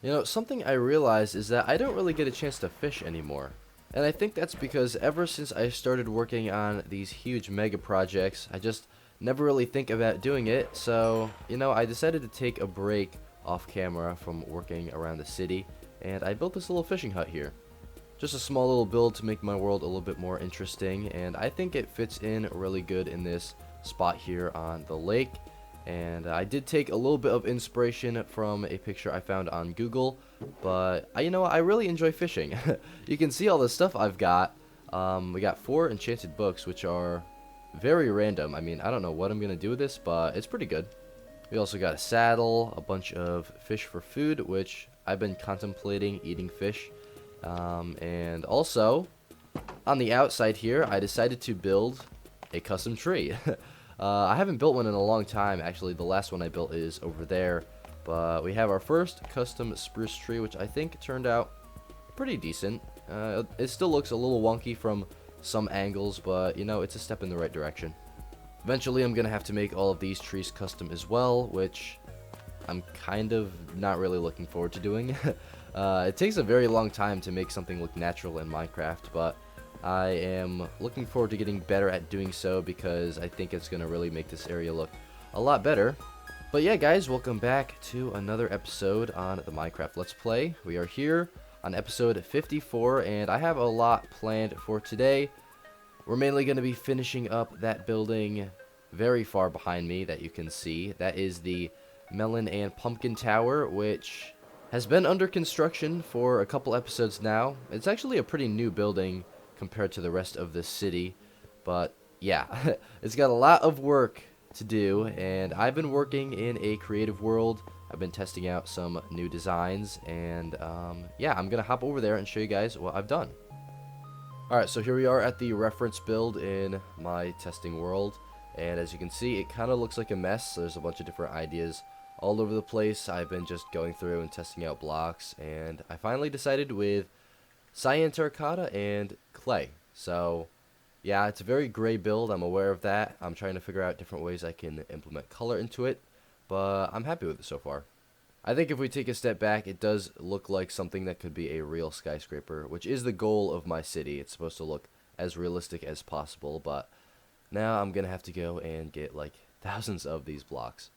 You know, something I realized is that I don't really get a chance to fish anymore. And I think that's because ever since I started working on these huge mega projects, I just never really think about doing it. So, I decided to take a break off camera from working around the city, and I built this little fishing hut here. Just a small little build to make my world a little bit more interesting, and I think it fits in really good in this spot here on the lake. And I did take a little bit of inspiration from a picture I found on Google, but I really enjoy fishing. You can see all the stuff I've got. We got 4 enchanted books, which are very random. I mean, I don't know what I'm gonna do with this, but it's pretty good. We also got a saddle, a bunch of fish for food, which I've been contemplating eating fish. And also, on the outside here, I decided to build a custom tree. I haven't built one in a long time. Actually, the last one I built is over there. But we have our first custom spruce tree, which I think turned out pretty decent. It still looks a little wonky from some angles, but it's a step in the right direction. Eventually, I'm going to have to make all of these trees custom as well, which I'm kind of not really looking forward to doing. It takes a very long time to make something look natural in Minecraft, but I am looking forward to getting better at doing so because I think it's going to really make this area look a lot better. But yeah, guys, welcome back to another episode on the Minecraft Let's Play. We are here on episode 54, and I have a lot planned for today. We're mainly going to be finishing up that building very far behind me that you can see. That is the melon and pumpkin tower, which has been under construction for a couple episodes now. It's actually a pretty new building compared to the rest of the city, but yeah, it's got a lot of work to do, and I've been working in a creative world. I've been testing out some new designs, and yeah, I'm gonna hop over there and show you guys what I've done. Alright, so here we are at the reference build in my testing world, and as you can see, it kind of looks like a mess. There's a bunch of different ideas all over the place. I've been just going through and testing out blocks, and I finally decided with cyan terracotta and clay. So yeah, it's a very gray build. I'm aware of that. I'm trying to figure out different ways I can implement color into it, but I'm happy with it so far. I think if we take a step back, it does look like something that could be a real skyscraper, which is the goal of my city. It's supposed to look as realistic as possible, but now I'm gonna have to go and get like thousands of these blocks.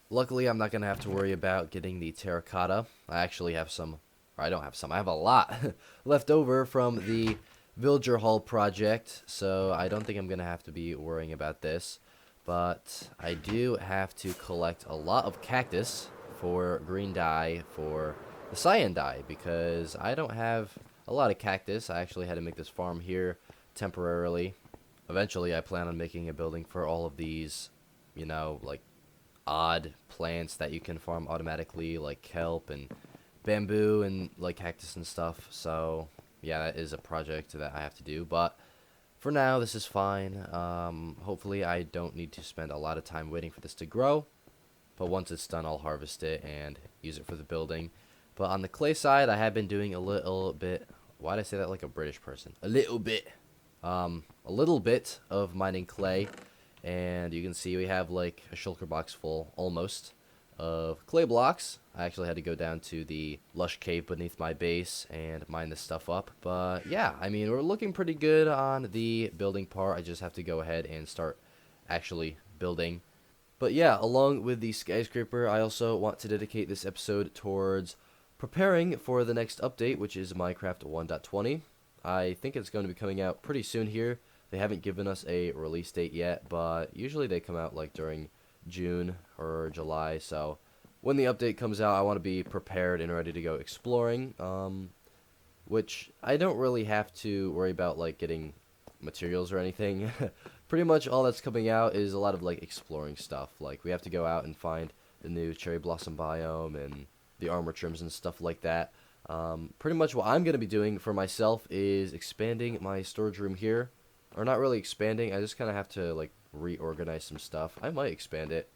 Luckily, I'm not going to have to worry about getting the terracotta. I actually have some, or I don't have some, I have a lot left over from the villager hall project, so I don't think I'm going to have to be worrying about this. But I do have to collect a lot of cactus for green dye for the cyan dye, because I don't have a lot of cactus. I actually had to make this farm here temporarily. Eventually, I plan on making a building for all of these, like odd plants that you can farm automatically, like kelp and bamboo and like cactus and stuff. So yeah, that is a project that I have to do, but for now this is fine. Hopefully I don't need to spend a lot of time waiting for this to grow, but once it's done I'll harvest it and use it for the building. But on the clay side, I have been doing a little bit, why did I say that like a British person, a little bit of mining clay. And you can see we have like a shulker box full, almost, of clay blocks. I actually had to go down to the lush cave beneath my base and mine this stuff up. But yeah, I mean, we're looking pretty good on the building part. I just have to go ahead and start actually building. But yeah, along with the skyscraper, I also want to dedicate this episode towards preparing for the next update, which is Minecraft 1.20. I think it's going to be coming out pretty soon here. They haven't given us a release date yet, but usually they come out like during June or July. So when the update comes out, I want to be prepared and ready to go exploring, which I don't really have to worry about like getting materials or anything. Pretty much all that's coming out is a lot of like exploring stuff. Like we have to go out and find the new cherry blossom biome and the armor trims and stuff like that. Pretty much what I'm going to be doing for myself is expanding my storage room here. Or not really expanding, I just kind of have to like reorganize some stuff. I might expand it.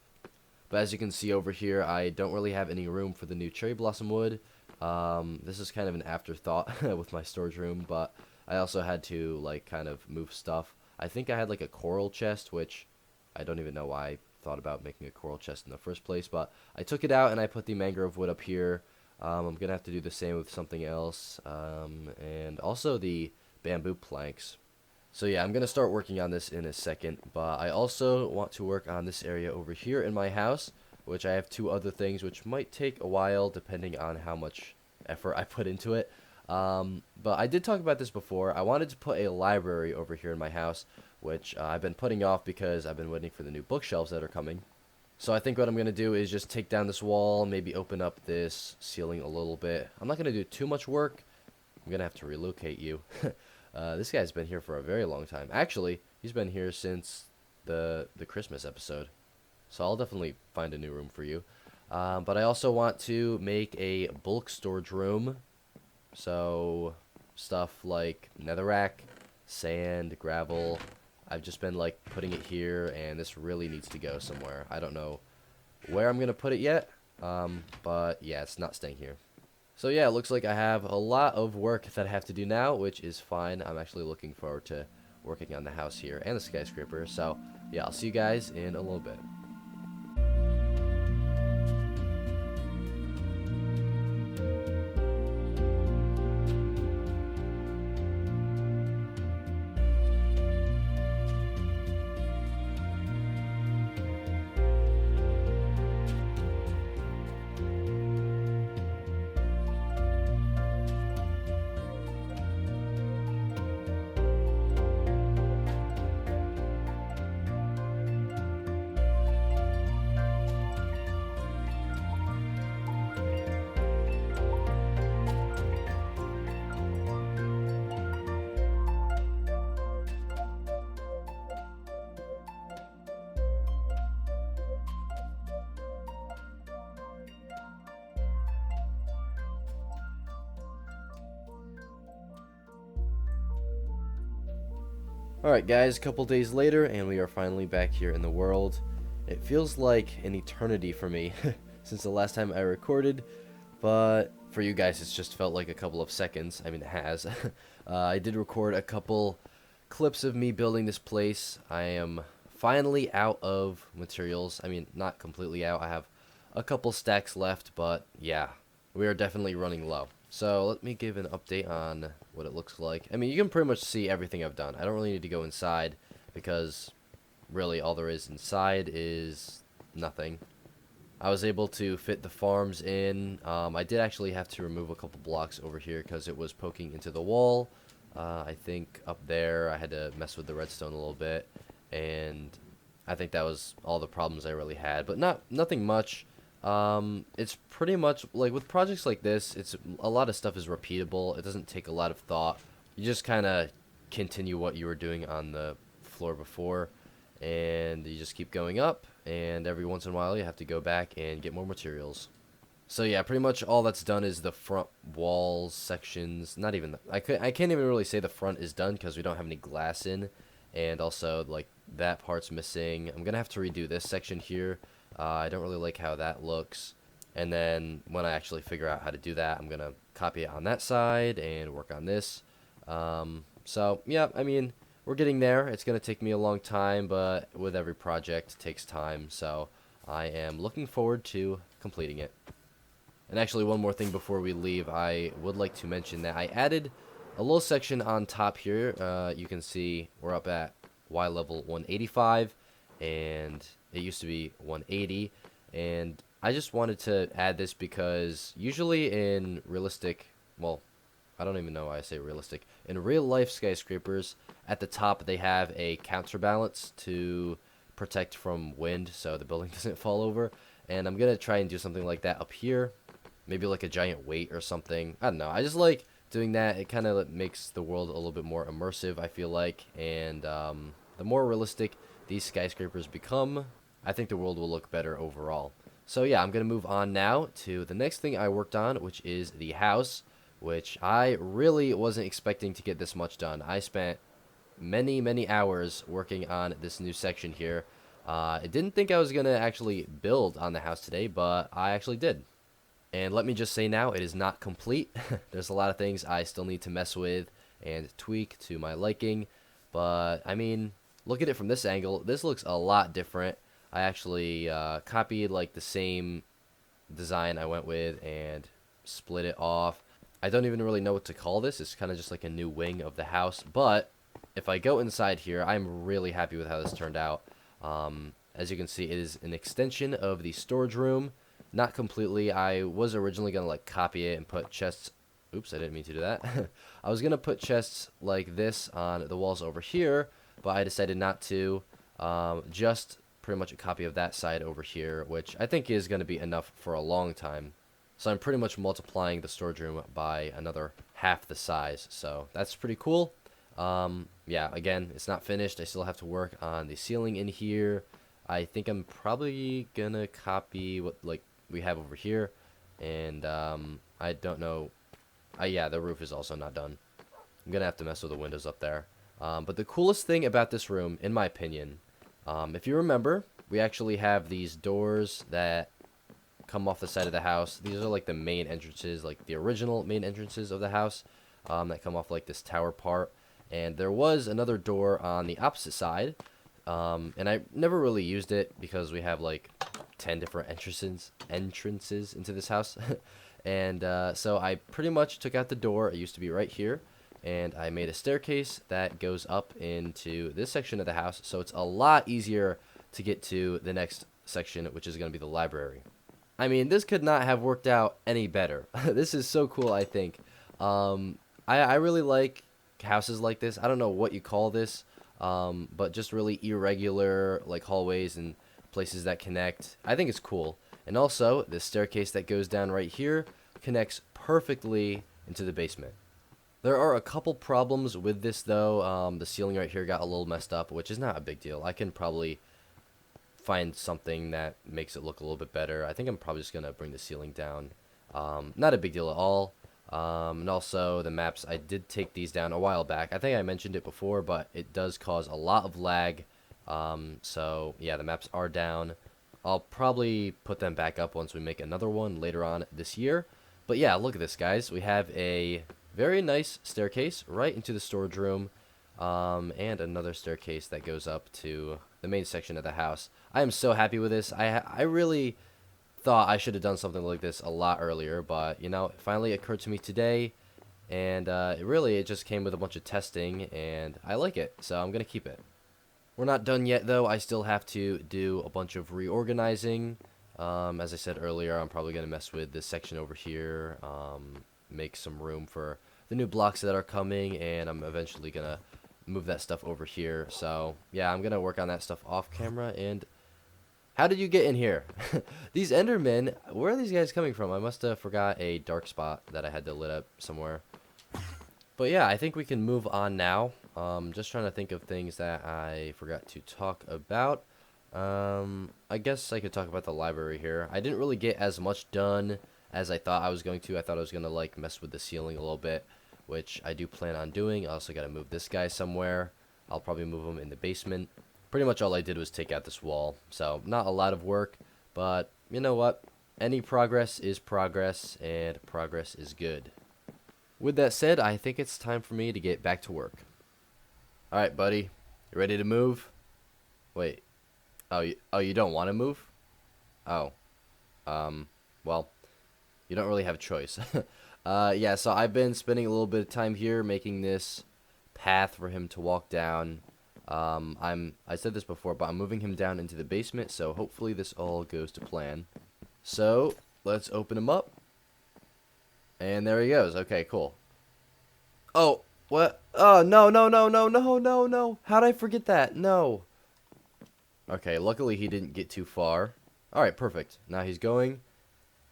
But as you can see over here, I don't really have any room for the new cherry blossom wood. This is kind of an afterthought with my storage room, but I also had to like kind of move stuff. I think I had like a coral chest, which I don't even know why I thought about making a coral chest in the first place, but I took it out and I put the mangrove wood up here. I'm gonna have to do the same with something else, and also the bamboo planks. So yeah, I'm gonna start working on this in a second, but I also want to work on this area over here in my house, which I have two other things which might take a while depending on how much effort I put into it. But I did talk about this before. I wanted to put a library over here in my house, which I've been putting off because I've been waiting for the new bookshelves that are coming. So I think what I'm going to do is just take down this wall, maybe open up this ceiling a little bit. I'm not going to do too much work. I'm going to have to relocate you. This guy's been here for a very long time. Actually, he's been here since the Christmas episode. So I'll definitely find a new room for you. But I also want to make a bulk storage room. So stuff like netherrack, sand, gravel. I've just been like putting it here, and this really needs to go somewhere. I don't know where I'm gonna put it yet, but yeah, it's not staying here. So yeah, it looks like I have a lot of work that I have to do now, which is fine. I'm actually looking forward to working on the house here and the skyscraper. So yeah, I'll see you guys in a little bit. Alright guys, a couple days later, and we are finally back here in the world. It feels like an eternity for me since the last time I recorded, but for you guys it's just felt like a couple of seconds. I mean, it has. I did record a couple clips of me building this place. I am finally out of materials. I mean, not completely out. I have a couple stacks left, but yeah, we are definitely running low. So let me give an update on what it looks like. I mean, you can pretty much see everything I've done. I don't really need to go inside because really all there is inside is nothing. I was able to fit the farms in. I did actually have to remove a couple blocks over here because it was poking into the wall. I think up there I had to mess with the redstone a little bit, and I think that was all the problems I really had, but nothing much. It's pretty much like with projects like this, it's a lot of stuff is repeatable. It doesn't take a lot of thought. You just kind of continue what you were doing on the floor before, and you just keep going up, and every once in a while you have to go back and get more materials. So yeah, pretty much all that's done is the front walls, sections, not even, I can't even really say the front is done because we don't have any glass in, and also like that part's missing. I'm gonna have to redo this section here. I don't really like how that looks, and then when I actually figure out how to do that, I'm gonna copy it on that side and work on this. So yeah, I mean, we're getting there. It's gonna take me a long time, but with every project it takes time, so I am looking forward to completing it. And actually, one more thing before we leave, I would like to mention that I added a little section on top here. You can see we're up at Y level 185, and it used to be 180, and I just wanted to add this because usually in realistic, well, I don't even know why I say realistic. In real life skyscrapers, at the top they have a counterbalance to protect from wind so the building doesn't fall over, and I'm going to try and do something like that up here. Maybe like a giant weight or something. I don't know. I just like doing that. It kind of makes the world a little bit more immersive, I feel like, and the more realistic these skyscrapers become, I think the world will look better overall. So yeah, I'm going to move on now to the next thing I worked on, which is the house, which I really wasn't expecting to get this much done. I spent many hours working on this new section here. I didn't think I was going to actually build on the house today, but I actually did. And let me just say now, it is not complete. There's a lot of things I still need to mess with and tweak to my liking, but I mean, look at it from this angle. This looks a lot different. I actually copied like the same design I went with, and split it off. I don't even really know what to call this. It's kind of just like a new wing of the house. But if I go inside here, I'm really happy with how this turned out. As you can see, it is an extension of the storage room. Not completely. I was originally going to like copy it and put chests. Oops, I didn't mean to do that. I was going to put chests like this on the walls over here, but I decided not to. Just pretty much a copy of that side over here, which I think is going to be enough for a long time. So I'm pretty much multiplying the storage room by another half the size. So that's pretty cool. Yeah, again, it's not finished. I still have to work on the ceiling in here. I think I'm probably going to copy what like we have over here. And I don't know. Yeah, the roof is also not done. I'm going to have to mess with the windows up there. But the coolest thing about this room, in my opinion, if you remember, we actually have these doors that come off the side of the house. These are like the main entrances, like the original main entrances of the house, that come off like this tower part. And there was another door on the opposite side, and I never really used it because we have like 10 different entrances into this house. And so I pretty much took out the door. It used to be right here, and I made a staircase that goes up into this section of the house, so it's a lot easier to get to the next section, which is going to be the library. I mean, this could not have worked out any better. This is so cool, I think. I really like houses like this. I don't know what you call this, but just really irregular like hallways and places that connect. I think it's cool. And also, this staircase that goes down right here connects perfectly into the basement. There are a couple problems with this, though. The ceiling right here got a little messed up, which is not a big deal. I can probably find something that makes it look a little bit better. I think I'm probably just going to bring the ceiling down. Not a big deal at all. And also, the maps, I did take these down a while back. I think I mentioned it before, but it does cause a lot of lag. So, yeah, the maps are down. I'll probably put them back up once we make another one later on this year. But yeah, look at this, guys. We have a very nice staircase right into the storage room, and another staircase that goes up to the main section of the house. I am so happy with this. I really thought I should have done something like this a lot earlier, but, you know, it finally occurred to me today, and it just came with a bunch of testing, and I like it, so I'm going to keep it. We're not done yet, though. I still have to do a bunch of reorganizing. As I said earlier, I'm probably going to mess with this section over here, make some room for the new blocks that are coming, and I'm eventually going to move that stuff over here. So, yeah, I'm going to work on that stuff off camera. And how did you get in here? These Endermen, where are these guys coming from? I must have forgot a dark spot that I had to lit up somewhere. But yeah, I think we can move on now. Just trying to think of things that I forgot to talk about. I guess I could talk about the library here. I didn't really get as much done as I thought I was going to. I thought I was going to like mess with the ceiling a little bit, which I do plan on doing. I also got to move this guy somewhere. I'll probably move him in the basement. Pretty much all I did was take out this wall. So not a lot of work, but you know what? Any progress is progress, and progress is good. With that said, I think it's time for me to get back to work. Alright, buddy. You ready to move? Wait. Oh, you don't want to move? Oh. Well, you don't really have a choice. Yeah, so I've been spending a little bit of time here making this path for him to walk down. I said this before, but I'm moving him down into the basement, so hopefully this all goes to plan. So, let's open him up. And there he goes. Okay, cool. Oh, what? Oh, no. How'd I forget that? No. Okay, luckily he didn't get too far. Alright, perfect. Now he's going,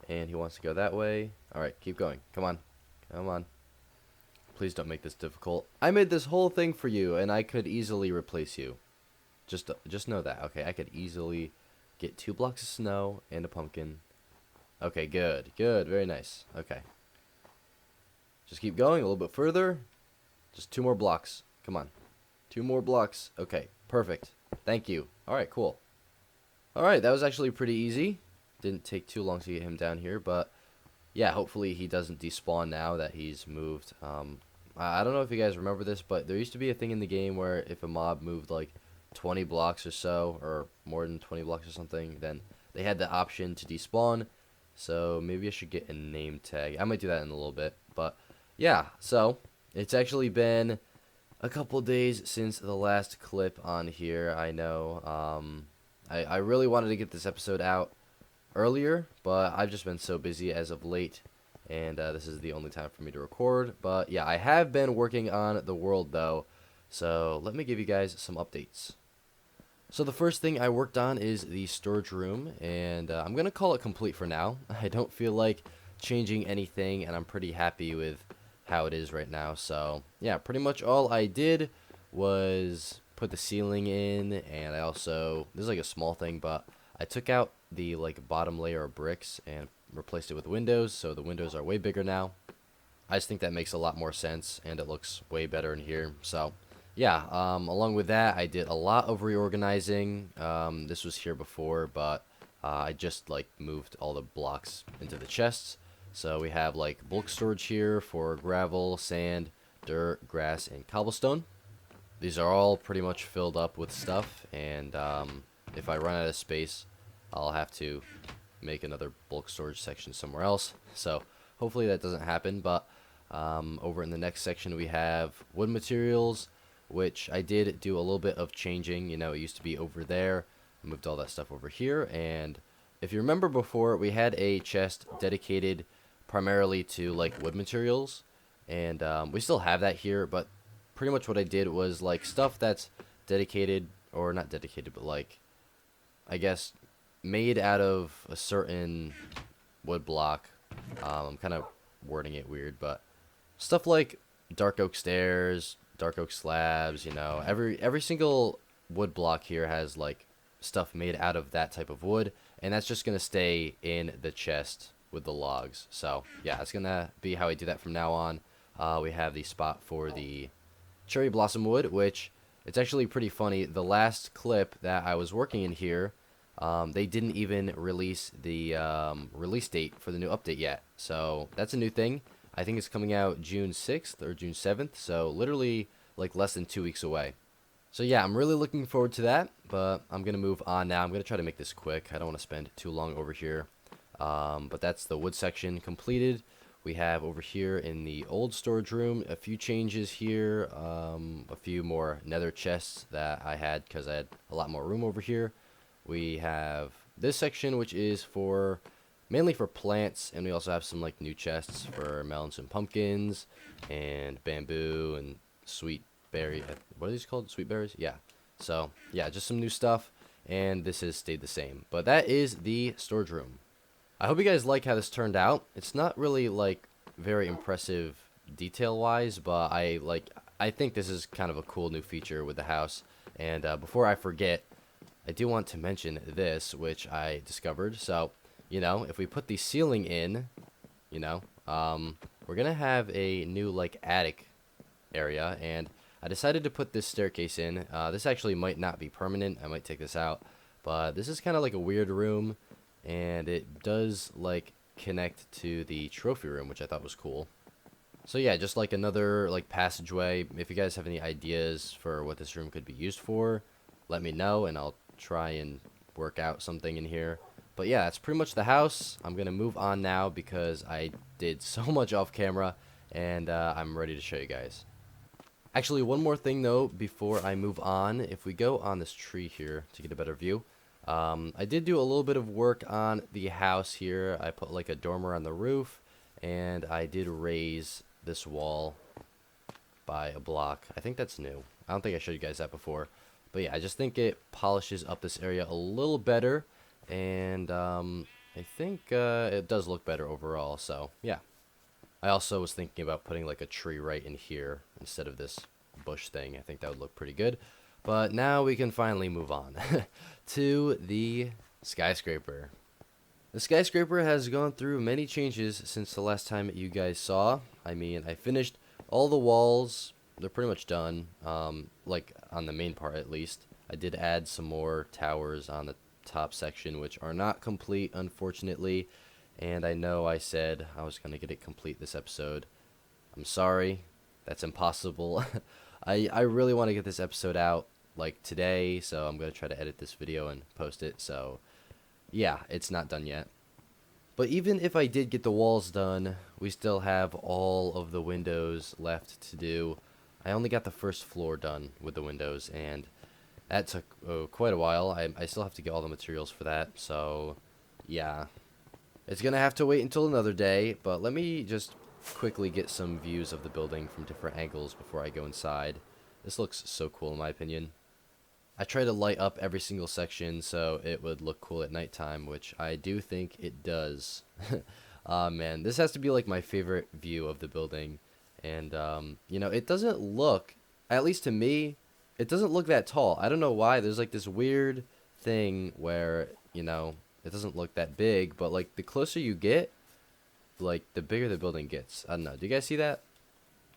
and he wants to go that way. Alright, keep going. Come on. Come on. Please don't make this difficult. I made this whole thing for you, and I could easily replace you. Just know that. Okay, I could easily get 2 blocks of snow and a pumpkin. Okay, good. Good. Very nice. Okay. Just keep going a little bit further. Just 2 more blocks. Come on. 2 more blocks. Okay, perfect. Thank you. Alright, cool. Alright, that was actually pretty easy. Didn't take too long to get him down here, but yeah, hopefully he doesn't despawn now that he's moved. I don't know if you guys remember this, but there used to be a thing in the game where if a mob moved like 20 blocks or so, or more than 20 blocks or something, then they had the option to despawn. So maybe I should get a name tag. I might do that in a little bit. But yeah, so it's actually been a couple days since the last clip on here. I know. I really wanted to get this episode out earlier, but I've just been so busy as of late, and this is the only time for me to record. But yeah, I have been working on the world though, so let me give you guys some updates. So the first thing I worked on is the storage room, and I'm gonna call it complete for now. I don't feel like changing anything, and I'm pretty happy with how it is right now. So yeah, pretty much all I did was put the ceiling in, and I also, this is like a small thing, but I took out the like bottom layer of bricks and replaced it with windows, so the windows are way bigger now. I just think that makes a lot more sense, and it looks way better in here. So yeah, along with that, I did a lot of reorganizing. This was here before, but I just like moved all the blocks into the chests. So we have like bulk storage here for gravel, sand, dirt, grass, and cobblestone. These are all pretty much filled up with stuff, and if I run out of space, I'll have to make another bulk storage section somewhere else. So hopefully that doesn't happen. But over in the next section, we have wood materials, which I did do a little bit of changing. You know, it used to be over there. I moved all that stuff over here. And if you remember before, we had a chest dedicated primarily to like wood materials. And we still have that here. But pretty much what I did was like stuff that's dedicated, or not dedicated, but like, I guess, made out of a certain wood block. I'm kind of wording it weird, but stuff like dark oak stairs, dark oak slabs, you know, every single wood block here has like stuff made out of that type of wood, and that's just gonna stay in the chest with the logs. So yeah, it's gonna be how I do that from now on. We have the spot for the cherry blossom wood, which it's actually pretty funny. The last clip that I was working in here, they didn't even release the release date for the new update yet. So that's a new thing. I think it's coming out June 6th or June 7th, so literally like less than 2 weeks away. So yeah, I'm really looking forward to that, but I'm going to move on now. I'm going to try to make this quick. I don't want to spend too long over here. But that's the wood section completed. We have over here in the old storage room a few changes here, a few more nether chests that I had because I had a lot more room over here. We have this section, which is for mainly for plants, and we also have some like new chests for melons and pumpkins and bamboo and sweet berry. What are these called? Sweet berries? Yeah. So yeah, just some new stuff, and this has stayed the same. But that is the storage room. I hope you guys like how this turned out. It's not really like very impressive detail wise, but I think this is kind of a cool new feature with the house. And before I forget, I do want to mention this, which I discovered. So, you know, if we put the ceiling in, you know, we're gonna have a new like attic area, and I decided to put this staircase in. This actually might not be permanent. I might take this out, but this is kind of like a weird room, and it does like connect to the trophy room, which I thought was cool. So yeah, just like another like passageway. If you guys have any ideas for what this room could be used for, let me know, and I'll try and work out something in here. But yeah, that's pretty much the house. I'm gonna move on now because I did so much off camera, and I'm ready to show you guys. Actually, one more thing though before I move on. If we go on this tree here to get a better view, I did do a little bit of work on the house here. I put like a dormer on the roof, and I did raise this wall by a block. I think that's new. I don't think I showed you guys that before. But yeah, I just think it polishes up this area a little better, and I think it does look better overall. So yeah. I also was thinking about putting like a tree right in here instead of this bush thing. I think that would look pretty good. But now we can finally move on to the skyscraper. The skyscraper has gone through many changes since the last time you guys saw. I mean, I finished all the walls. They're pretty much done, like on the main part at least. I did add some more towers on the top section, which are not complete, unfortunately. And I know I said I was going to get it complete this episode. I'm sorry. That's impossible. I really want to get this episode out like today, so I'm going to try to edit this video and post it. So yeah, it's not done yet. But even if I did get the walls done, we still have all of the windows left to do. I only got the first floor done with the windows, and that took quite a while. I still have to get all the materials for that, so yeah. It's going to have to wait until another day, but let me just quickly get some views of the building from different angles before I go inside. This looks so cool in my opinion. I try to light up every single section so it would look cool at nighttime, which I do think it does. Man, this has to be like my favorite view of the building. And, you know, it doesn't look, at least to me, it doesn't look that tall. I don't know why. There's like this weird thing where, you know, it doesn't look that big, but like the closer you get, like the bigger the building gets. I don't know. Do you guys see that?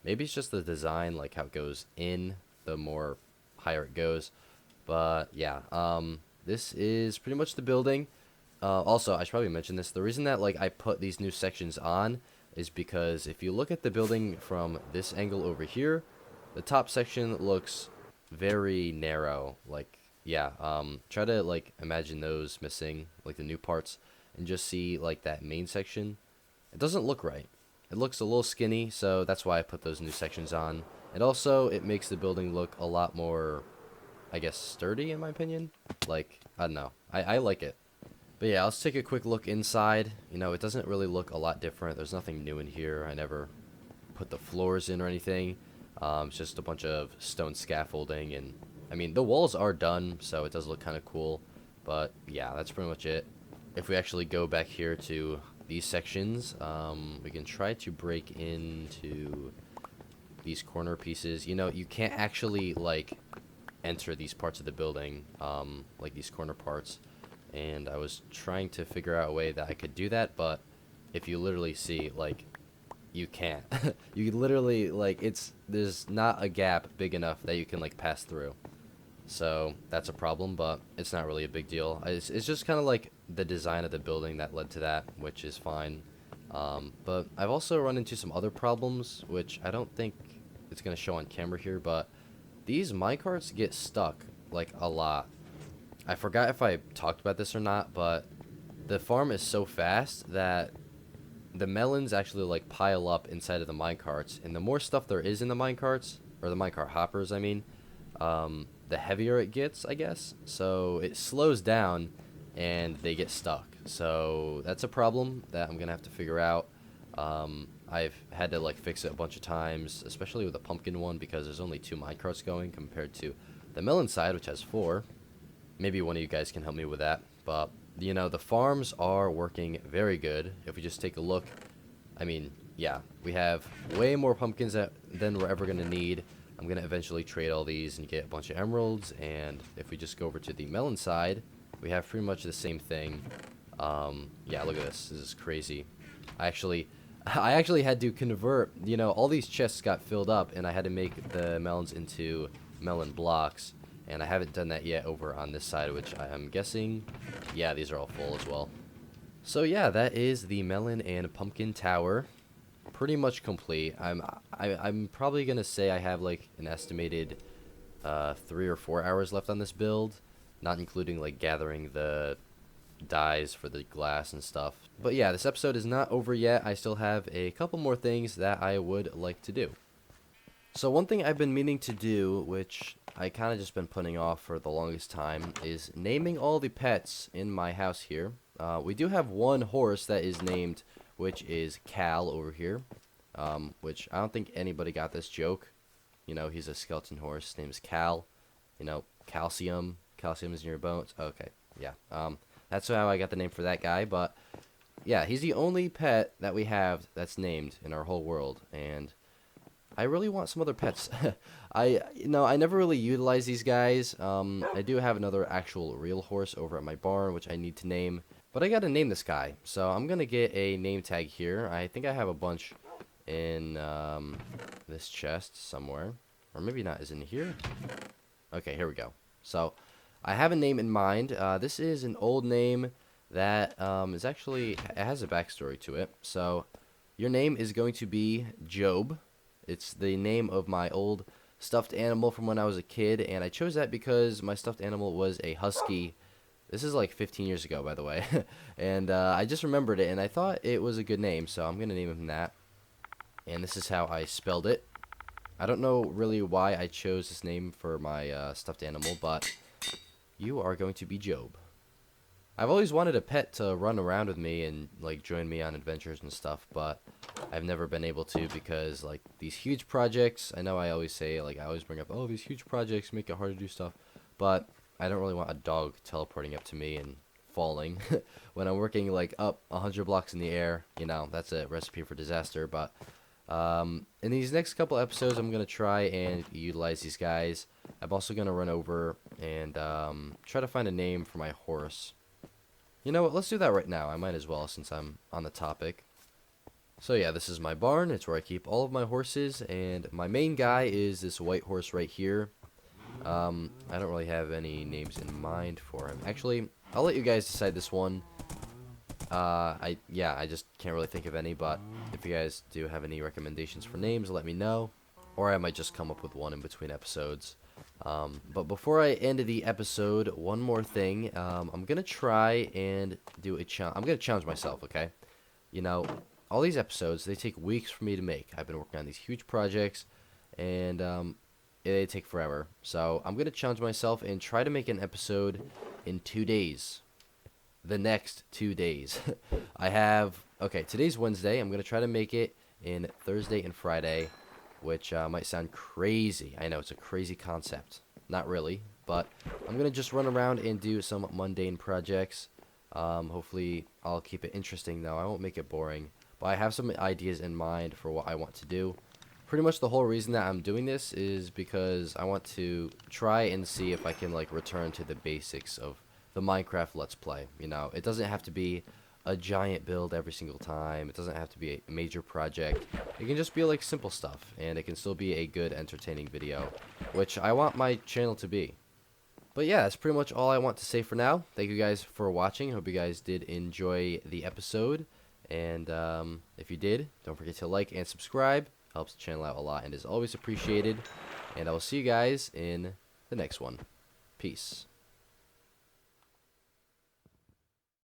Maybe it's just the design, like how it goes in, the more higher it goes. But yeah, this is pretty much the building. Also, I should probably mention this. The reason that like I put these new sections on is because if you look at the building from this angle over here, the top section looks very narrow. Like, yeah, try to like imagine those missing, like the new parts, and just see like that main section. It doesn't look right. It looks a little skinny, so that's why I put those new sections on. And also, it makes the building look a lot more, I guess, sturdy in my opinion. Like, I don't know. I like it. But yeah, let's take a quick look inside. You know, it doesn't really look a lot different. There's nothing new in here. I never put the floors in or anything. It's just a bunch of stone scaffolding, and I mean, the walls are done, so it does look kind of cool. But yeah, that's pretty much it. If we actually go back here to these sections, we can try to break into these corner pieces. You know, you can't actually like enter these parts of the building, like these corner parts, and I was trying to figure out a way that I could do that, but if you literally see, like, you can't. You literally, like, there's not a gap big enough that you can like pass through, so that's a problem, but it's not really a big deal. It's just kind of like the design of the building that led to that, which is fine. But I've also run into some other problems, which I don't think it's going to show on camera here, but these minecarts get stuck, like, a lot. I forgot if I talked about this or not, but the farm is so fast that the melons actually, like, pile up inside of the minecarts, and the more stuff there is in the minecarts, or the minecart hoppers, I mean, the heavier it gets, I guess. So it slows down, and they get stuck. So that's a problem that I'm going to have to figure out. I've had to like fix it a bunch of times, especially with the pumpkin one, because there's only 2 minecarts going compared to the melon side, which has 4. Maybe one of you guys can help me with that. But, you know, the farms are working very good. If we just take a look, I mean, yeah, we have way more pumpkins than we're ever going to need. I'm going to eventually trade all these and get a bunch of emeralds. And if we just go over to the melon side, we have pretty much the same thing. Yeah, look at this. This is crazy. I actually had to convert, you know, all these chests got filled up, and I had to make the melons into melon blocks, and I haven't done that yet over on this side, which I am guessing, yeah, these are all full as well. So yeah, that is the melon and pumpkin tower, pretty much complete. I'm probably gonna say I have like an estimated 3 or 4 hours left on this build, not including like gathering the dyes for the glass and stuff. But yeah, this episode is not over yet. I still have a couple more things that I would like to do. So one thing I've been meaning to do, which I kind of just been putting off for the longest time, is naming all the pets in my house here. We do have one horse that is named, which is Cal over here, which I don't think anybody got this joke. You know, he's a skeleton horse. His name is Cal. You know, calcium. Calcium is in your bones. Okay, yeah. That's how I got the name for that guy, but yeah, he's the only pet that we have that's named in our whole world, and I really want some other pets. I never really utilize these guys. I do have another actual real horse over at my barn, which I need to name, but I gotta name this guy, so I'm gonna get a name tag here. I think I have a bunch in this chest somewhere, or maybe not. Is it in here? Okay, here we go. So I have a name in mind. This is an old name that is actually, it has a backstory to it. So your name is going to be Job. It's the name of my old stuffed animal from when I was a kid, and I chose that because my stuffed animal was a husky This is like 15 years ago, by the way. And I just remembered it, and I thought it was a good name, so I'm going to name him that. And this is how I spelled it. I don't know really why I chose this name for my stuffed animal, but you are going to be Job. I've always wanted a pet to run around with me and like join me on adventures and stuff, but I've never been able to because like these huge projects, I know I always say, like I always bring up, oh, these huge projects make it hard to do stuff, but I don't really want a dog teleporting up to me and falling when I'm working like up 100 blocks in the air. You know, that's a recipe for disaster. But in these next couple episodes, I'm going to try and utilize these guys. I'm also going to run over and try to find a name for my horse. You know what, let's do that right now. I might as well since I'm on the topic. So yeah, this is my barn. It's where I keep all of my horses, and my main guy is this white horse right here. I don't really have any names in mind for him. Actually, I'll let you guys decide this one. I just can't really think of any, but if you guys do have any recommendations for names, let me know. Or I might just come up with one in between episodes. But before I end the episode, one more thing. I'm going to try and do a challenge. I'm going to challenge myself, okay? You know, all these episodes, they take weeks for me to make. I've been working on these huge projects, and they take forever. So I'm going to challenge myself and try to make an episode in 2 days. The next 2 days. Okay, today's Wednesday. I'm going to try to make it in Thursday and Friday, which might sound crazy. I know, it's a crazy concept. Not really, but I'm going to just run around and do some mundane projects. Hopefully, I'll keep it interesting, though. I won't make it boring. But I have some ideas in mind for what I want to do. Pretty much the whole reason that I'm doing this is because I want to try and see if I can, like, return to the basics of the Minecraft Let's Play. You know, it doesn't have to be a giant build every single time. It doesn't have to be a major project. It can just be like simple stuff, and it can still be a good, entertaining video, which I want my channel to be. But yeah, that's pretty much all I want to say for now. Thank you guys for watching. Hope you guys did enjoy the episode, and if you did, don't forget to like and subscribe. Helps the channel out a lot and is always appreciated. And I will see you guys in the next one. Peace.